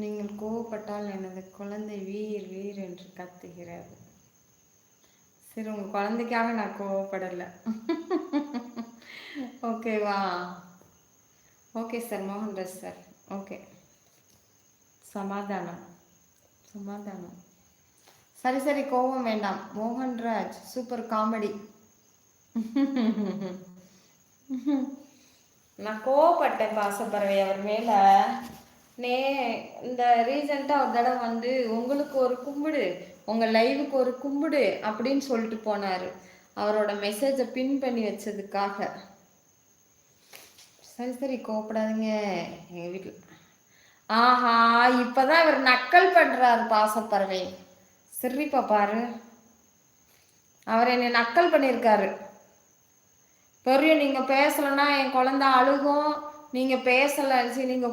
நீங்கள் கோவப்பட்டால் எனது குழந்தை வீர் வீர் என்று கத்துகிறது. சரி, உங்க குழந்தைக்காக நான் கோவப்படலை. ஓகேவா? Okay sir, Mohanraj sir. Okay, சமாதானம் சமாதானம். சரி சரி, கோபம் வேண்டாம். Mohanraj super comedy. நான் கோவப்பட்டேன் பாசப்பறவை அவர் மேல. நே இந்த ரீசெண்டாக ஒரு தடவை வந்து உங்களுக்கு ஒரு கும்பிடு, உங்கள் லைவுக்கு ஒரு கும்பிடு அப்படின்னு சொல்லிட்டு போனார். அவரோட மெசேஜை பின் பண்ணி வச்சதுக்காக. சரி சரி, கோவப்படாதீங்க. எங்கள் வீட்டில் ஆஹா, இப்போதான் இவர் நக்கல் பண்ணுறாரு பாசப்பறவை. சிரிப்பா பாரு, அவர் என்னை நக்கல் பண்ணியிருக்காரு. பெரிய நீங்கள் பேசலைன்னா என் குழந்தை அழுகும், நீங்கள் பேசலை, நீங்கள்